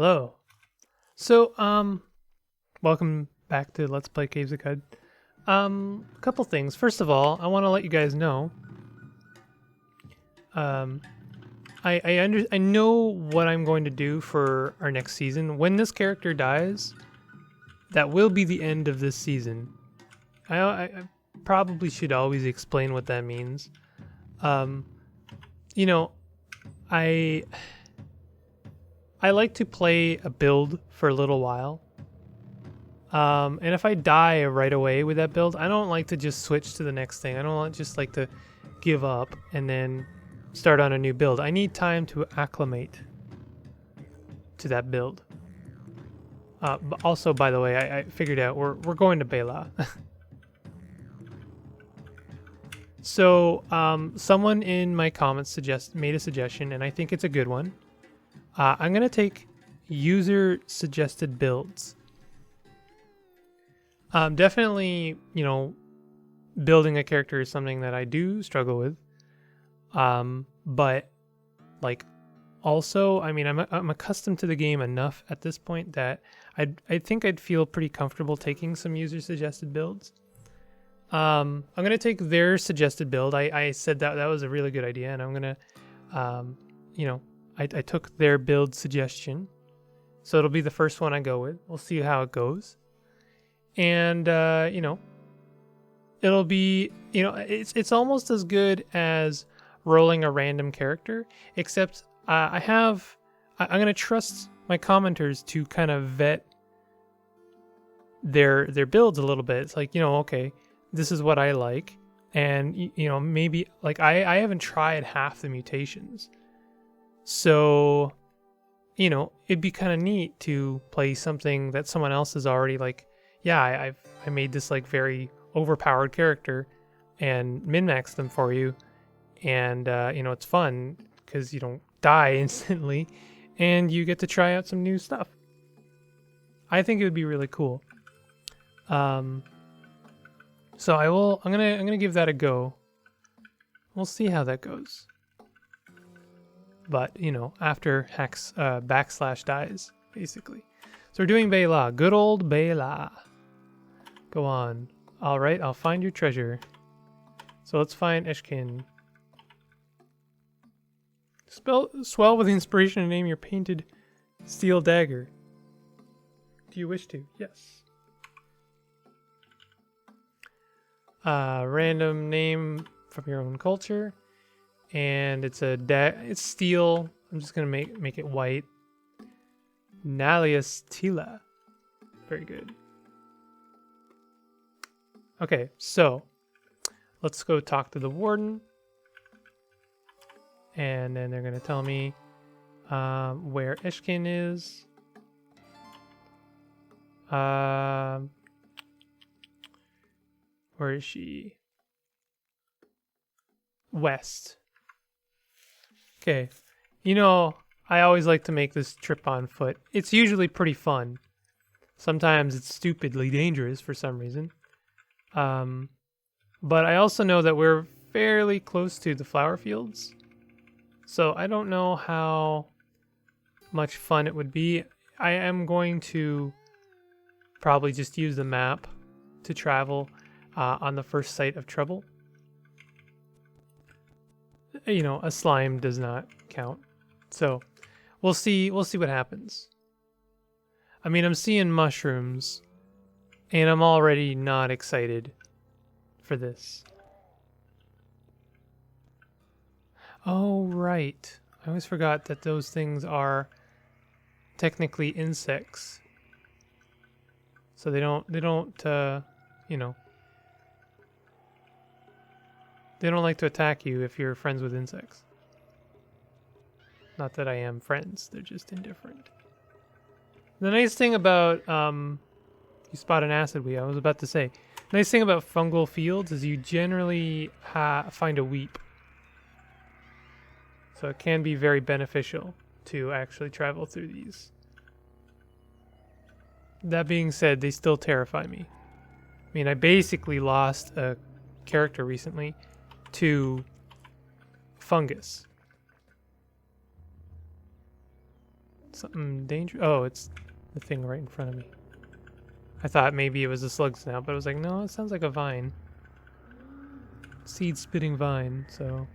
Hello. So, welcome back to Let's Play Caves of Qud. A couple things. First of all, I want to let you guys know. I know what I'm going to do for our next season. When this character dies, that will be the end of this season. I probably should always explain what that means. You know, I like to play a build for a little while. And if I die right away with that build, I don't like to just switch to the next thing. I don't just like to give up and then start on a new build. I need time to acclimate to that build. But also, by the way, I figured out we're going to Bela. So someone in my comments made a suggestion, and I think it's a good one. I'm gonna take user suggested builds. Definitely, building a character is something that I do struggle with. But like, also, I mean, I'm accustomed to the game enough at this point that I think I'd feel pretty comfortable taking some user suggested builds. I'm gonna take their suggested build. I said that was a really good idea, and I'm gonna, I took their build suggestion, so it'll be the first one I go with. We'll see how it goes. And it'll be, it's almost as good as rolling a random character, except I'm gonna trust my commenters to kind of vet their builds a little bit. It's like, okay, this is what I like, and maybe like I haven't tried half the mutations, so it'd be kind of neat to play something that someone else is already like, yeah, I made this like very overpowered character and min-maxed them for you, and it's fun because you don't die instantly and you get to try out some new stuff. I think it would be really cool. So I'm gonna give that a go. We'll see how that goes. But after BackSlash dies, basically. So we're doing Bela, good old Bela. Go on. All right, I'll find your treasure. So let's find Eshkin. Swell with the inspiration to name your painted steel dagger. Do you wish to? Yes. Random name from your own culture, and it's it's steel. I'm just gonna make it white. Nalius Tila. Very good. Okay, so let's go talk to the warden, and then they're gonna tell me where Eshkin is. Where is she? West. Okay. I always like to make this trip on foot. It's usually pretty fun. Sometimes it's stupidly dangerous for some reason. But I also know that we're fairly close to the flower fields. So I don't know how much fun it would be. I am going to probably just use the map to travel on the first sight of trouble. A slime does not count. So we'll see what happens. I mean, I'm seeing mushrooms, and I'm already not excited for this. Oh, right. I always forgot that those things are technically insects. So they don't they don't like to attack you if you're friends with insects. Not that I am friends, they're just indifferent. The nice thing about, you spot an acid weed, I was about to say. The nice thing about fungal fields is you generally find a weep. So it can be very beneficial to actually travel through these. That being said, they still terrify me. I mean, I basically lost a character recently to fungus. Something dangerous. Oh, it's the thing right in front of me. I thought maybe it was a slug snout, but I was like, no, it sounds like a vine. Seed spitting vine, so.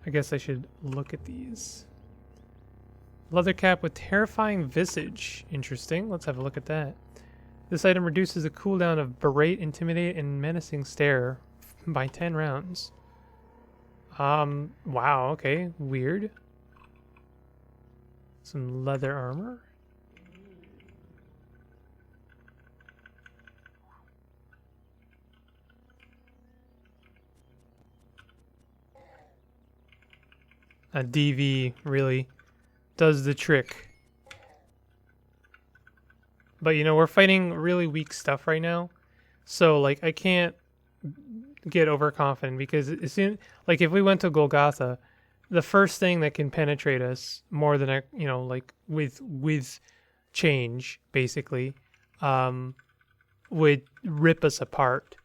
I guess I should look at these. Leather cap with terrifying visage. Interesting. Let's have a look at that. This item reduces the cooldown of berate, intimidate, and menacing stare by 10 rounds. Wow, okay. Weird. Some leather armor. A DV really does the trick. But you know, we're fighting really weak stuff right now. So like I can't get overconfident because as soon like if we went to Golgotha, the first thing that can penetrate us more than a you know, like with change, basically, would rip us apart.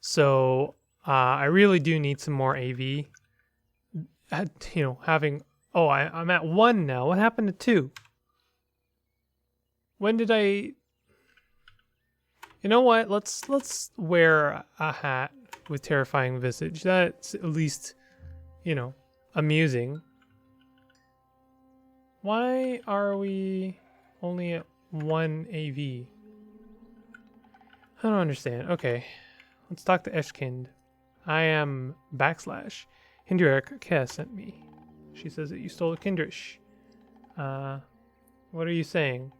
So I really do need some more AV. You know, having I'm at 1 now. What happened to 2? When did I? You know what? Let's wear a hat with terrifying visage. That's at least, you know, amusing. Why are we only at 1 AV? I don't understand. Okay, let's talk to Eshkind. I am /. Hindurek Keh sent me. She says that you stole a Kindrish. What are you saying?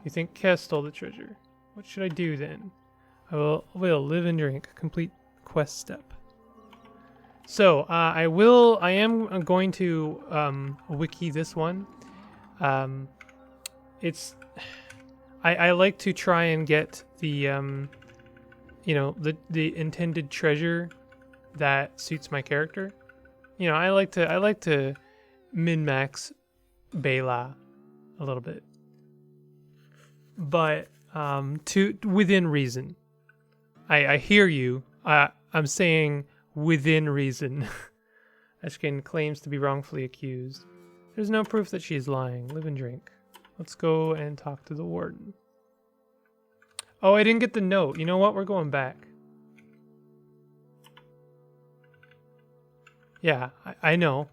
You think Keh stole the treasure? What should I do then? I will live and drink. Complete quest step. So I am going to wiki this one. It's I like to try and get the you know, the intended treasure that suits my character. You know, I like to min-max Bela a little bit. But to within reason. I hear you. I'm saying within reason. Eshkin claims to be wrongfully accused. There's no proof that she's lying. Live and drink. Let's go and talk to the warden. Oh, I didn't get the note. You know what? We're going back. Yeah, I know.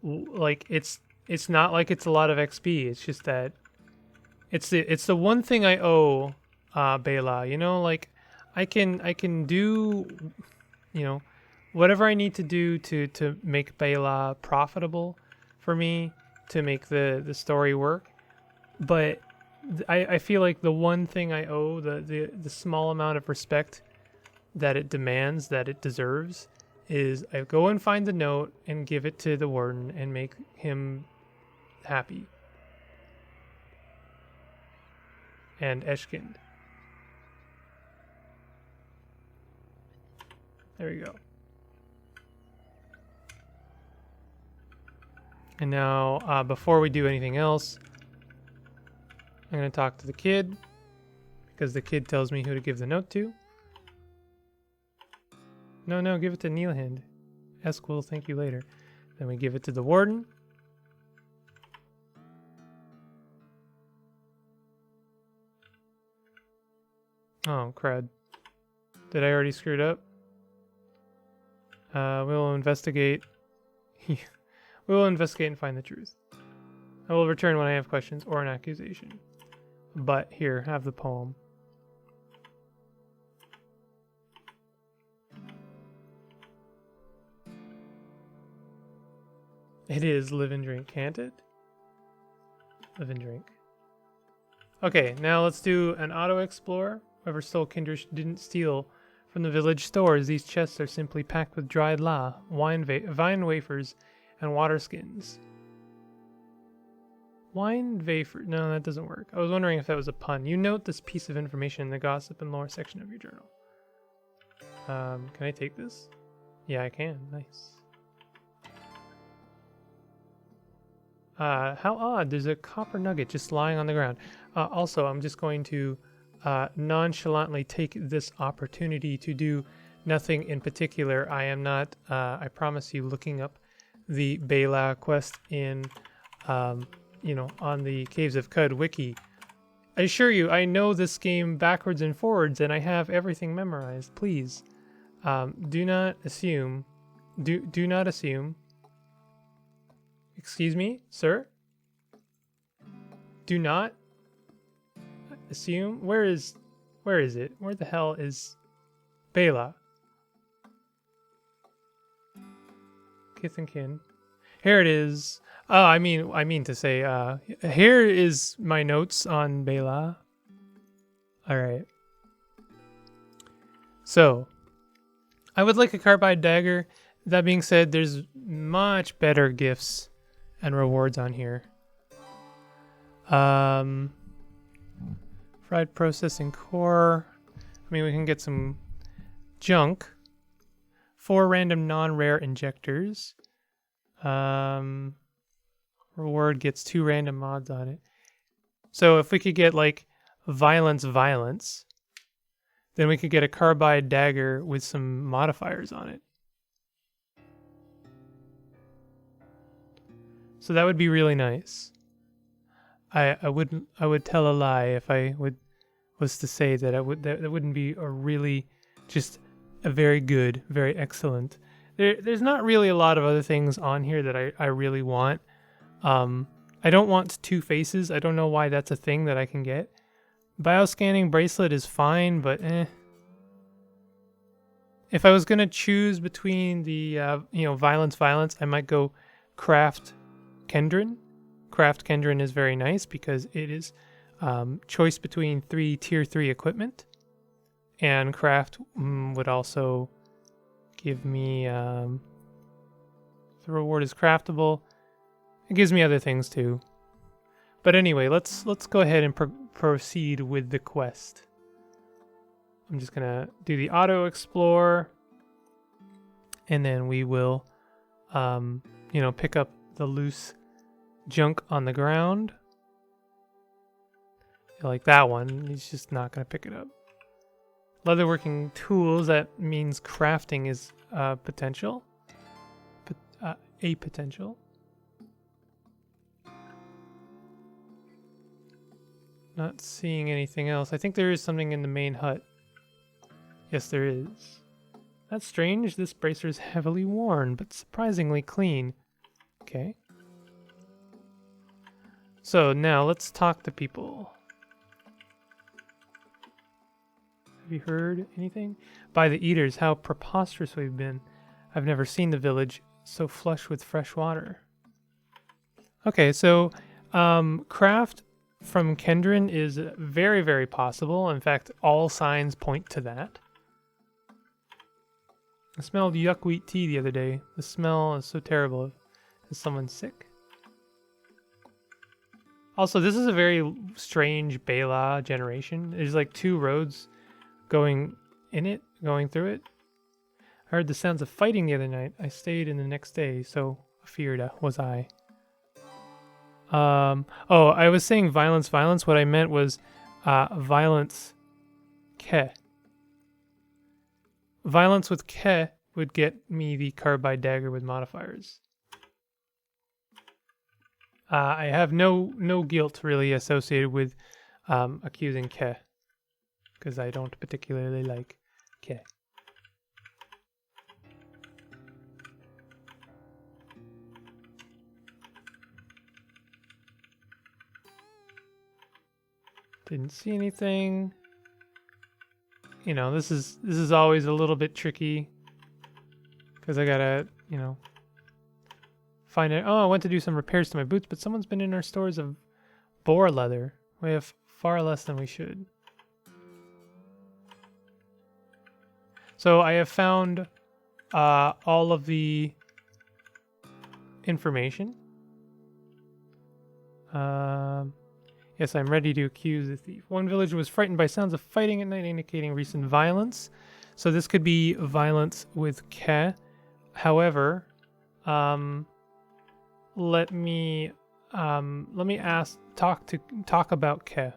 Like it's not like it's a lot of XP. It's just that it's the one thing I owe Bela. You know, like I can do, you know, whatever I need to do to make Bela profitable for me, to make the story work. But I feel like the one thing I owe, the small amount of respect that it demands, that it deserves, is I go and find the note and give it to the warden and make him happy. And Eshkind. There you go. And now, before we do anything else, I'm going to talk to the kid, because the kid tells me who to give the note to. No, give it to Neilhand. Esk will thank you later. Then we give it to the warden. Oh, crud. Did I already screw it up? We'll investigate. We will investigate and find the truth. I will return when I have questions or an accusation. But here, have the poem. It is live and drink, can't it? Live and drink. Okay, now let's do an auto-explore. Whoever stole Kindrish didn't steal from the village stores. These chests are simply packed with dried la, vine wafers, and water skins. Wine wafer? No, that doesn't work. I was wondering if that was a pun. You note this piece of information in the gossip and lore section of your journal. Can I take this? Yeah, I can. Nice. How odd. There's a copper nugget just lying on the ground. Also, I'm just going to nonchalantly take this opportunity to do nothing in particular. I am not, I promise you, looking up the Bela quest in, you know, on the Caves of Qud wiki. I assure you, I know this game backwards and forwards, and I have everything memorized. Please, do not assume. Do not assume. Excuse me, sir. Do not assume. Where is it? Where the hell is Bela? Kith and kin. Here it is. Oh, I mean to say, here is my notes on Bela. All right. So, I would like a carbide dagger. That being said, there's much better gifts and rewards on here. Fried processing core. I mean, we can get some junk. 4 random non-rare injectors. Reward gets 2 random mods on it. So if we could get like violence, then we could get a carbide dagger with some modifiers on it. So that would be really nice. I would tell a lie if I was to say that that wouldn't be a really just a very good, very excellent. There's not really a lot of other things on here that I really want. I don't want 2 faces. I don't know why that's a thing that I can get. Bioscanning bracelet is fine, but if I was gonna choose between the you know, violence, I might go craft Kendrin. Craft Kendrin is very nice because it is choice between 3 tier 3 equipment, and craft would also give me the reward is craftable. It gives me other things too. But anyway, let's go ahead and proceed with the quest. I'm just gonna do the auto explore, and then we will you know, pick up the loose junk on the ground. Like that one, he's just not gonna pick it up. Leatherworking tools, that means crafting is potential. A potential. Not seeing anything else. I think there is something in the main hut. Yes, there is. That's strange. This bracer is heavily worn, but surprisingly clean. Okay. So now let's talk to people. Have you heard anything? By the eaters, how preposterous we've been. I've never seen the village so flush with fresh water. Okay, so craft from Kendrin is very, very possible. In fact, all signs point to that. I smelled yuckweed tea the other day. The smell is so terrible. Is someone sick? Also, this is a very strange Bela generation. There's like 2 roads going through it. I heard the sounds of fighting the other night. I stayed in the next day, so feared was I. Oh, I was saying violence. What I meant was violence ke. Violence with ke would get me the carbide dagger with modifiers. I have no guilt really associated with accusing ke, because I don't particularly like ke. Didn't see anything. You know, this is always a little bit tricky because I gotta, you know, find it. Oh, I went to do some repairs to my boots, but someone's been in our stores of boar leather. We have far less than we should. So I have found all of the information. Yes, I'm ready to accuse the thief. One villager was frightened by sounds of fighting at night, indicating recent violence. So this could be violence with ke. However, let me talk about ke.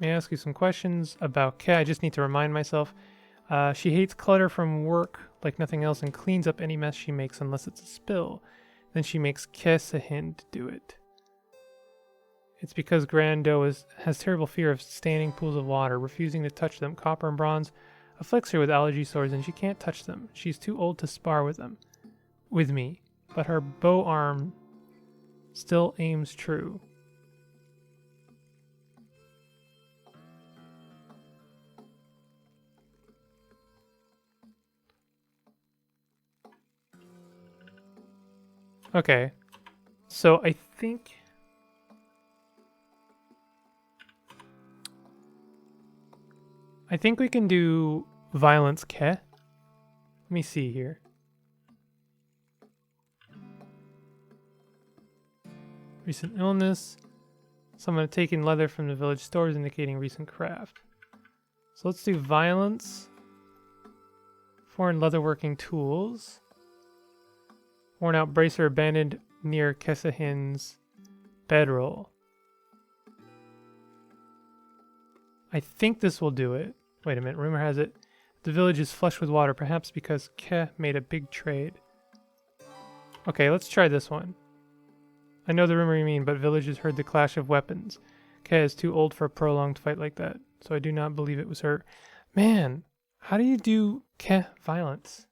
may I ask you some questions about Ke? I just need to remind myself. She hates clutter from work like nothing else and cleans up any mess she makes unless it's a spill. Then she makes Kesahin do it. It's because Grando has terrible fear of standing pools of water, refusing to touch them. Copper and bronze afflicts her with allergy sores and she can't touch them. She's too old to spar with them. With me. But her bow arm still aims true. Okay. So I think we can do violence Ke. Let me see here. Recent illness. Someone had taken leather from the village stores indicating recent craft. So let's do violence. Foreign leatherworking tools. Worn out bracer abandoned near Kesahin's bedroll. I think this will do it. Wait a minute, rumor has it the village is flush with water, perhaps because Ke made a big trade. Okay, let's try this one. I know the rumor you mean, but villagers heard the clash of weapons. Ke is too old for a prolonged fight like that, so I do not believe it was her. Man, how do you do Ke violence?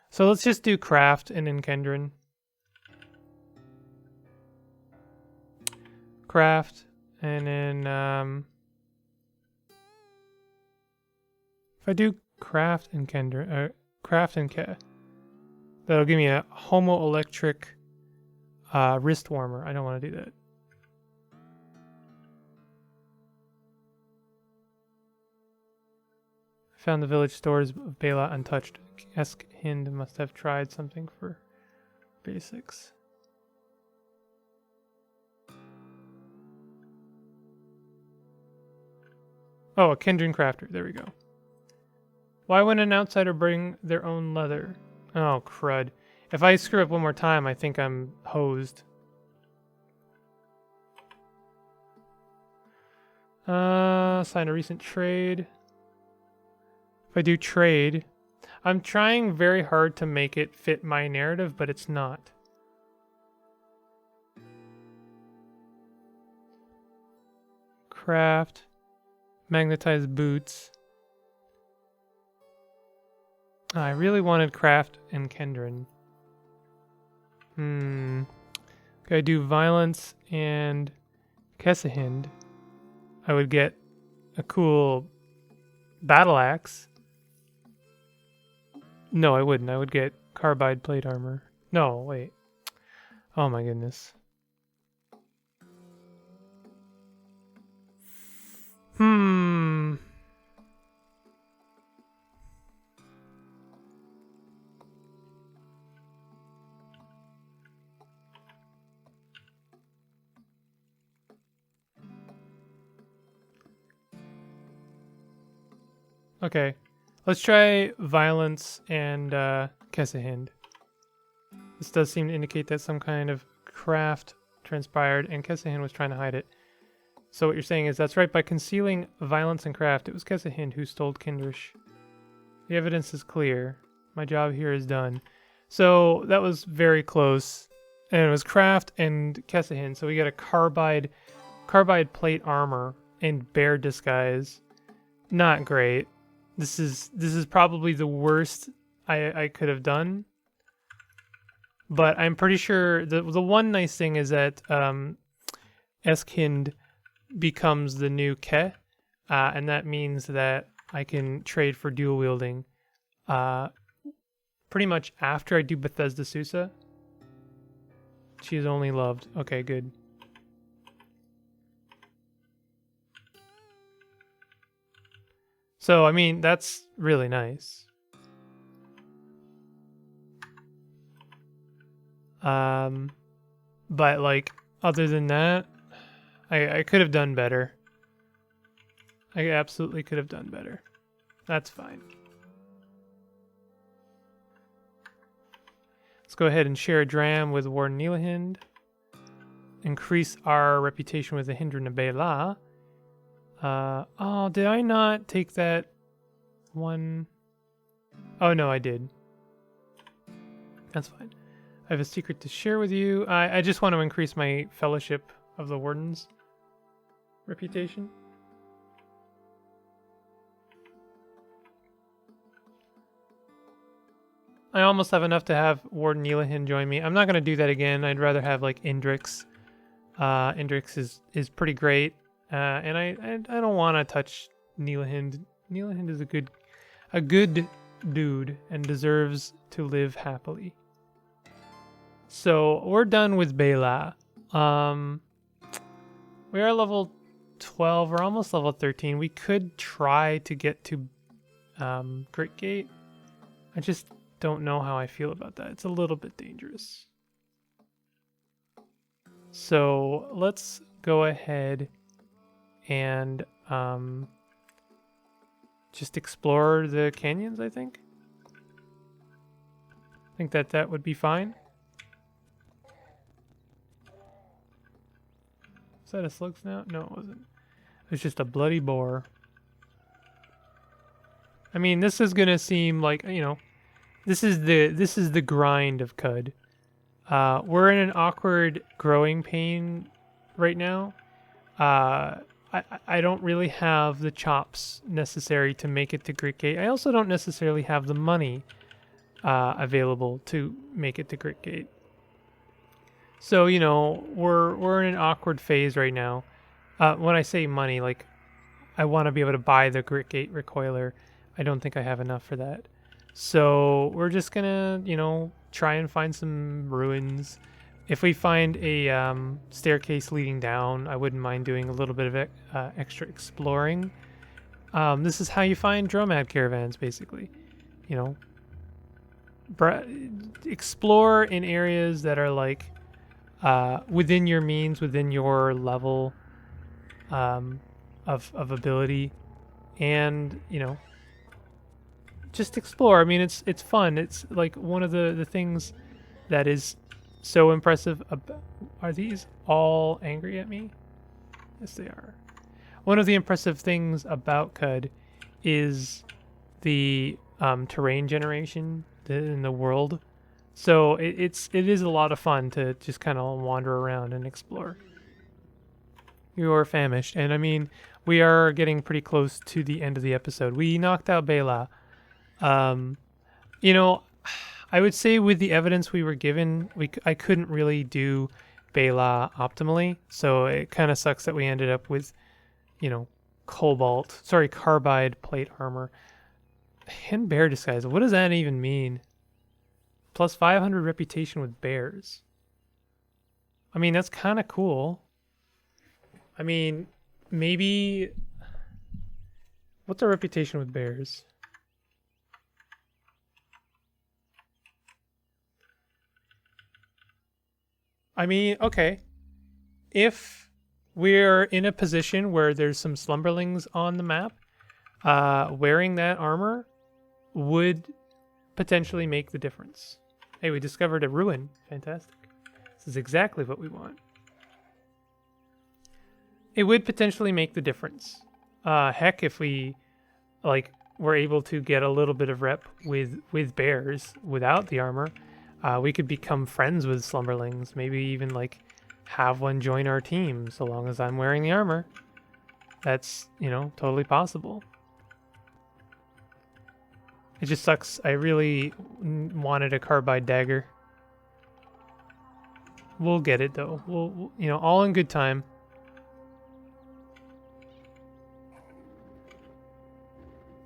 So let's just do craft and Enkendrin. Craft, and then if I do craft and Enkendrin, craft and Ke, that'll give me a homo-electric wrist warmer. I don't want to do that. Found the village stores of Bela untouched. Hind must have tried something for basics. Oh, a Kendrin crafter. There we go. Why wouldn't an outsider bring their own leather? Oh, crud. If I screw up one more time, I think I'm hosed. Sign a recent trade. If I do trade, I'm trying very hard to make it fit my narrative, but it's not. Craft. Magnetized boots. I really wanted craft and Kendrin. Okay, I do violence and Kesahind. I would get a cool battle axe. No, I wouldn't. I would get carbide plate armor. No, wait. Oh my goodness. Okay. Let's try violence and Kesahind. This does seem to indicate that some kind of craft transpired and Kesahind was trying to hide it. So what you're saying is that's right, by concealing violence and craft, it was Kesahind who stole Kindrish. The evidence is clear. My job here is done. So that was very close. And it was craft and Kesahind. So we got a carbide plate armor and bear disguise. Not great. This is probably the worst I could have done. But I'm pretty sure the one nice thing is that Eskind becomes the new Ke, and that means that I can trade for dual wielding pretty much after I do Bethesda Susa. She is only loved. Okay, good. So, I mean, that's really nice. But, like, other than that, I could have done better. I absolutely could have done better. That's fine. Let's go ahead and share a dram with Warden Neelahind. Increase our reputation with the Hindran Bela. Oh, did I not take that one? Oh, no, I did. That's fine. I have a secret to share with you. I just want to increase my Fellowship of the Wardens reputation. I almost have enough to have Warden Neelahind join me. I'm not going to do that again. I'd rather have like Indrix. Indrix is pretty great. And I don't want to touch Neelahind. Neelahind is a good dude and deserves to live happily. So we're done with Bela. We are level 12. We're almost level 13. We could try to get to Gritgate. I just don't know how I feel about that. It's a little bit dangerous. So let's go ahead and just explore the canyons, I think. I think that would be fine. Was that a slug snout? No, it wasn't. It was just a bloody boar. I mean, this is gonna seem like, you know, this is the grind of Qud. We're in an awkward growing pain right now. I don't really have the chops necessary to make it to Gritgate. I also don't necessarily have the money available to make it to Gritgate. So, you know, we're in an awkward phase right now. When I say money, like, I want to be able to buy the Gritgate recoiler. I don't think I have enough for that. So we're just gonna, you know, try and find some ruins. If we find a staircase leading down, I wouldn't mind doing a little bit of extra exploring. This is how you find Dromad caravans, basically. You know, explore in areas that are like within your means, within your level of ability, and, you know, just explore. I mean, it's fun. It's like one of the things that is so impressive about... Are these all angry at me? Yes, they are. One of the impressive things about Qud is the terrain generation in the world. So it is a lot of fun to just kind of wander around and explore. You are famished, and I mean, we are getting pretty close to the end of the episode. We knocked out Bela. You know, I would say with the evidence we were given, I couldn't really do Bela optimally, so it kind of sucks that we ended up with, you know, carbide plate armor. And bear disguise, what does that even mean? Plus 500 reputation with bears. I mean, that's kind of cool. I mean, maybe... What's our reputation with bears? I mean, okay. If we're in a position where there's some slumberlings on the map, wearing that armor would potentially make the difference. Hey, we discovered a ruin. Fantastic. This is exactly what we want. It would potentially make the difference. Heck, if we were able to get a little bit of rep with bears without the armor, we could become friends with slumberlings. Maybe even like have one join our team so long as I'm wearing the armor. That's, you know, totally possible. It just sucks. I really wanted a carbide dagger. We'll get it though. We'll, you know, all in good time.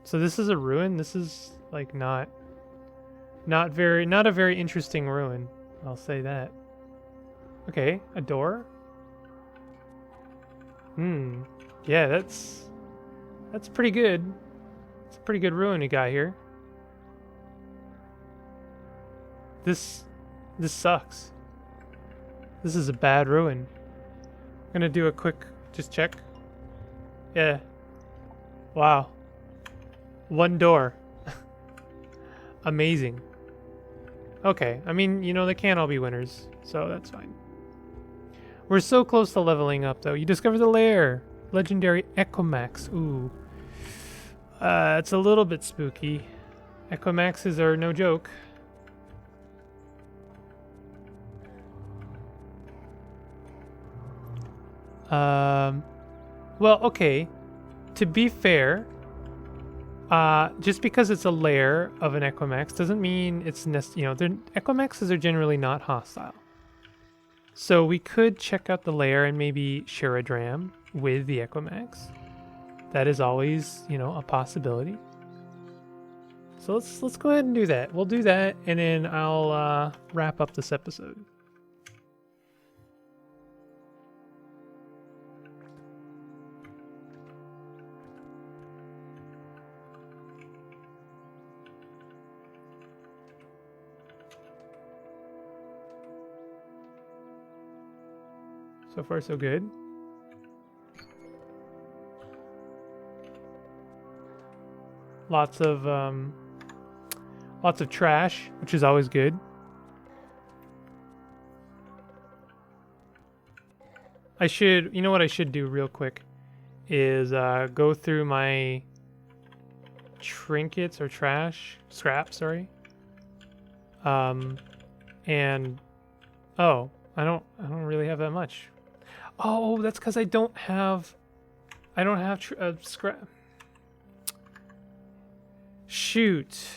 So this is a ruin. This is like not a very interesting ruin. I'll say that. Okay, a door. Yeah, that's pretty good. It's a pretty good ruin you got here. This sucks. This is a bad ruin. I'm gonna do a quick just check. Yeah. Wow. One door. Amazing. Okay, I mean, you know, they can't all be winners, so that's fine. We're so close to leveling up, though. You discovered the lair. Legendary Echomax. Ooh. It's a little bit spooky. Echomaxes are no joke. Well, okay. To be fair, just because it's a lair of an Echomax doesn't mean it's Echomaxes are generally not hostile. So we could check out the lair and maybe share a dram with the Echomax. That is always, a possibility. So let's go ahead and do that. We'll do that, and then I'll wrap up this episode. So far, so good. Lots of trash, which is always good. You know what I should do real quick is go through my trinkets or scraps, sorry. And oh, I don't really have that much. Oh, that's because I don't have scrap. Shoot.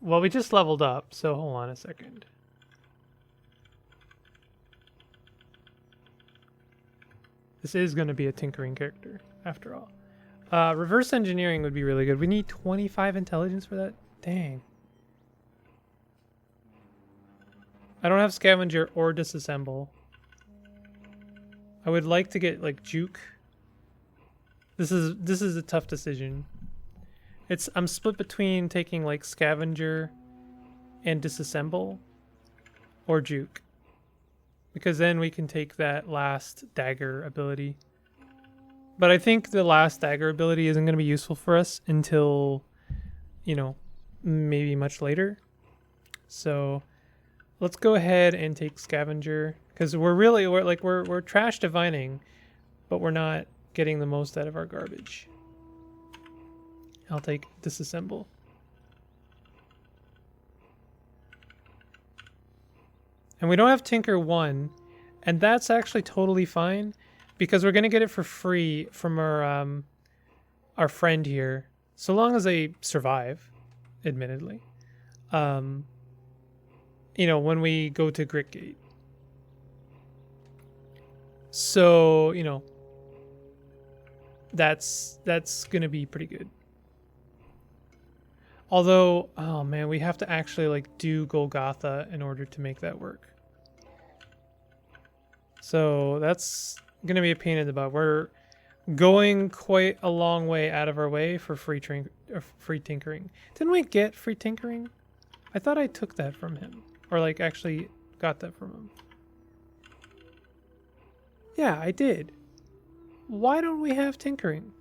Well, we just leveled up, so hold on a second. This is going to be a tinkering character, after all. Reverse engineering would be really good. We need 25 intelligence for that? Dang. I don't have scavenger or disassemble. I would like to get like juke. This is a tough decision. I'm split between taking like scavenger and disassemble or juke. Because then we can take that last dagger ability. But I think the last dagger ability isn't going to be useful for us until, maybe much later. So let's go ahead and take scavenger, because we're trash divining, but we're not getting the most out of our garbage. I'll take disassemble. And we don't have Tinker 1, and that's actually totally fine, because we're going to get it for free from our friend here, so long as they survive, admittedly. When we go to Gritgate. So, that's going to be pretty good. Although, oh man, we have to actually do Golgotha in order to make that work. So that's going to be a pain in the butt. We're going quite a long way out of our way for free tinkering. Didn't we get free tinkering? I thought I took that from him. Or actually got that from him. Yeah, I did. Why don't we have tinkering?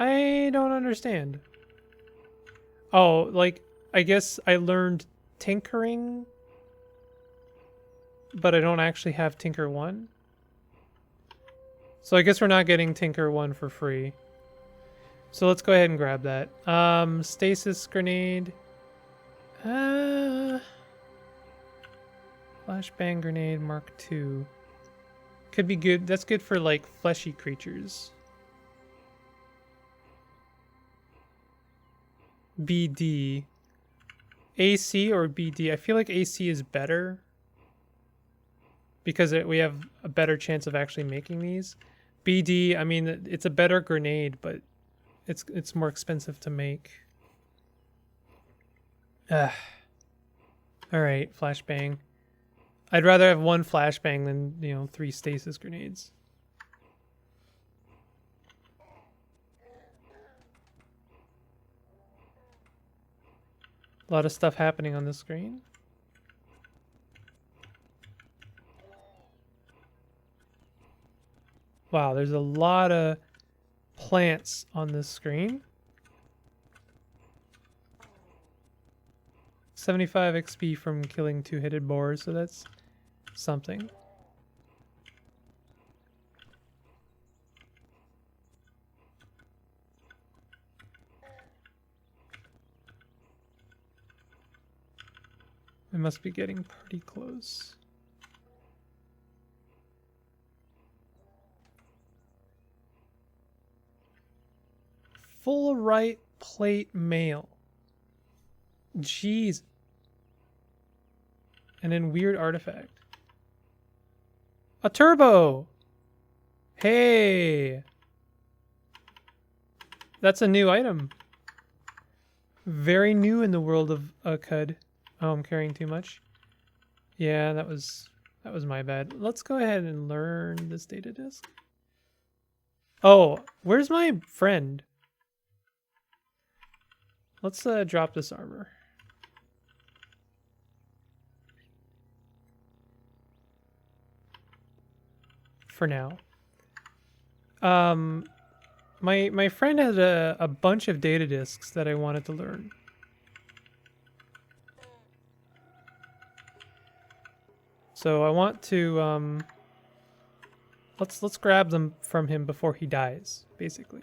I don't understand. Oh, I guess I learned tinkering, but I don't actually have Tinker 1. So I guess we're not getting Tinker 1 for free. So let's go ahead and grab that. Stasis grenade. Flashbang grenade Mark II. Could be good. That's good for fleshy creatures. BD. AC or BD? I feel like AC is better because we have a better chance of actually making these. BD, I mean, it's a better grenade, but it's more expensive to make. All right, flashbang. I'd rather have one flashbang than 3 stasis grenades. A lot of stuff happening on the screen. Wow, there's a lot of plants on this screen. 75 XP from killing two-headed boars, so that's something. We must be getting pretty close. Full right plate mail. Jeez. And then weird artifact. A turbo! Hey! That's a new item. Very new in the world of cud. Oh, I'm carrying too much. Yeah, that was my bad. Let's go ahead and learn this data disk. Oh, where's my friend? Let's drop this armor. For now. My friend had a bunch of data disks that I wanted to learn. So I want to let's grab them from him before he dies, basically.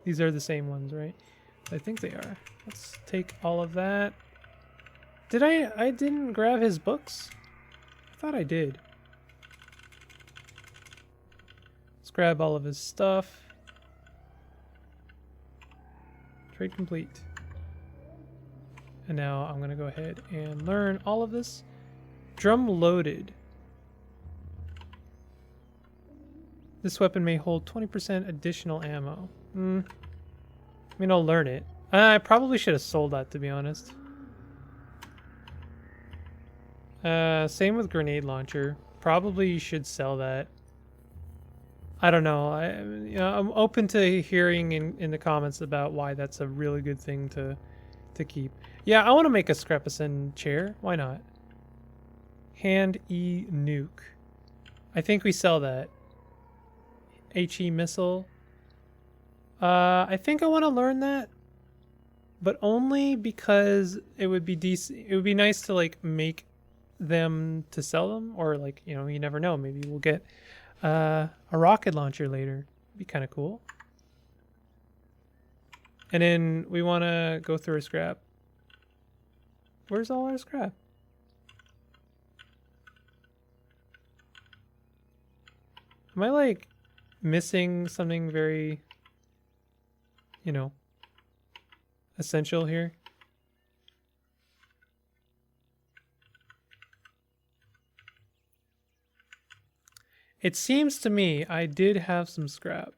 These are the same ones, right? I think they are. Let's take all of that. Did I didn't grab his books? I thought I did. Let's grab all of his stuff. Trade complete. And now I'm going to go ahead and learn all of this. Drum loaded. This weapon may hold 20% additional ammo. I mean, I'll learn it. I probably should have sold that, to be honest. Same with grenade launcher. Probably you should sell that. I don't know. I'm open to hearing in the comments about why that's a really good thing to keep. Yeah, I want to make a Screpison chair. Why not? Hand E nuke. I think we sell that. HE missile. I think I want to learn that, but only because it would be decent. It would be nice to like make them to sell them, or like, you know, you never know. Maybe we'll get a rocket launcher later. Be kind of cool. And then we want to go through our scrap. Where's all our scrap? Am I like missing something very, you know, essential here? It seems to me I did have some scrap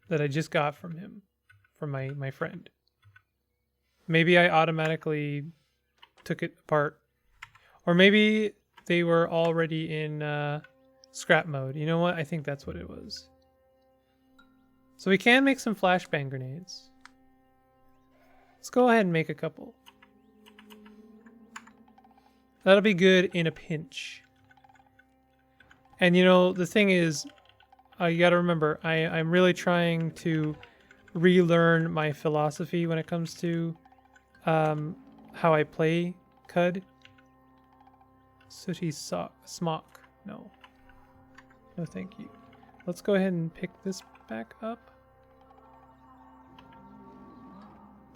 that I just got from him, from my friend. Maybe I automatically took it apart. Or maybe they were already in scrap mode. You know what? I think that's what it was. So we can make some flashbang grenades. Let's go ahead and make a couple. That'll be good in a pinch. And you know, the thing is, you gotta remember, I'm really trying to relearn my philosophy when it comes to how I play cud. Sooty smock. No. No thank you. Let's go ahead and pick this back up.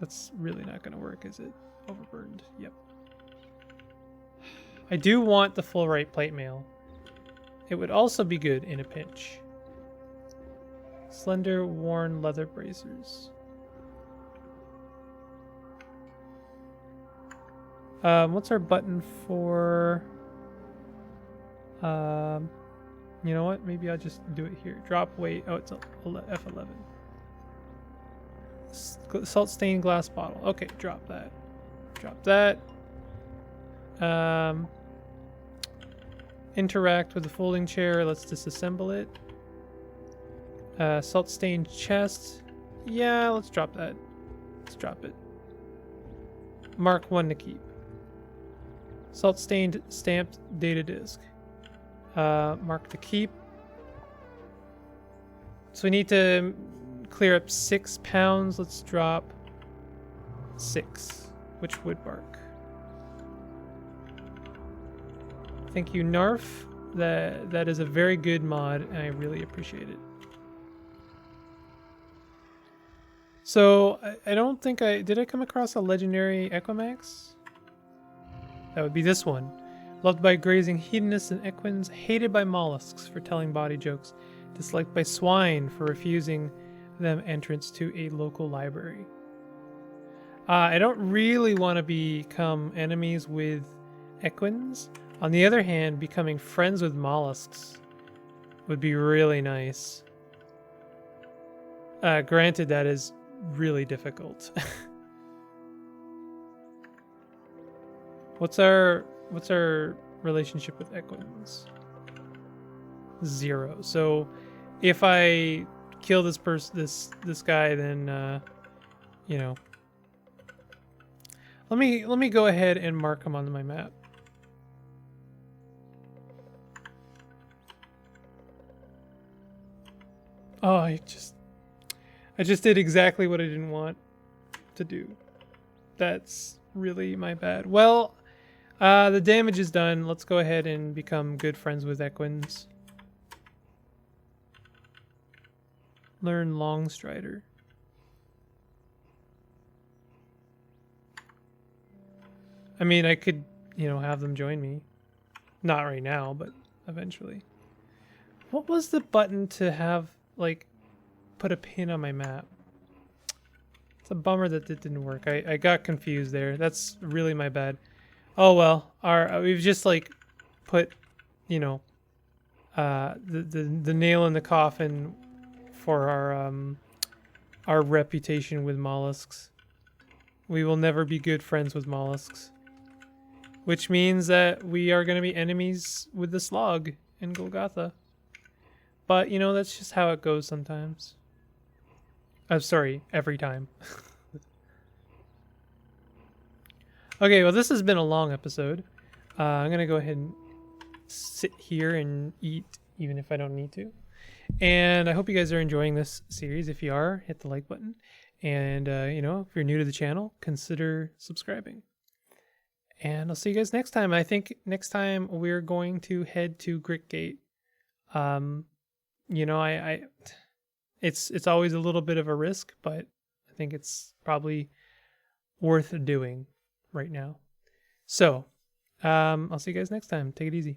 That's really not gonna work, is it? Overburned. Yep. I do want the full right plate mail. It would also be good in a pinch. Slender worn leather bracers. What's our button for? You know what? Maybe I'll just do it here. Drop weight. Oh, it's a F11. Salt stained glass bottle. Okay, drop that. Drop that. Interact with the folding chair. Let's disassemble it. Salt stained chest. Yeah, let's drop that. Let's drop it. Mark 1 to keep. Salt stained stamped data disk. Mark to keep. So we need to clear up 6 pounds. Let's drop 6. Which wood bark? Thank you, Narf. That is a very good mod, and I really appreciate it. So I don't think did I come across a legendary Equimax? That would be this one. Loved by grazing hedonists and equins, hated by mollusks for telling bawdy jokes, disliked by swine for refusing them entrance to a local library. I don't really want to become enemies with equins. On the other hand, becoming friends with mollusks would be really nice. Granted, that is really difficult. What's our relationship with equins? 0. So if I kill this guy, then you know. Let me go ahead and mark him on my map. Oh, I just did exactly what I didn't want to do. That's really my bad. Well, the damage is done. Let's go ahead and become good friends with equins. Learn Longstrider. I mean, I could, have them join me. Not right now, but eventually. What was the button to have, like, put a pin on my map? It's a bummer that it didn't work. I got confused there. That's really my bad. Oh well. We've just like put, the nail in the coffin for our reputation with mollusks. We will never be good friends with mollusks, which means that we are going to be enemies with the slog in Golgotha. But that's just how it goes sometimes. I'm sorry, every time. Okay, well this has been a long episode. I'm going to go ahead and sit here and eat even if I don't need to. And I hope you guys are enjoying this series. If you are, hit the like button. And, if you're new to the channel, consider subscribing. And I'll see you guys next time. I think next time we're going to head to Gritgate. It's always a little bit of a risk, but I think it's probably worth doing right now. So, I'll see you guys next time. Take it easy.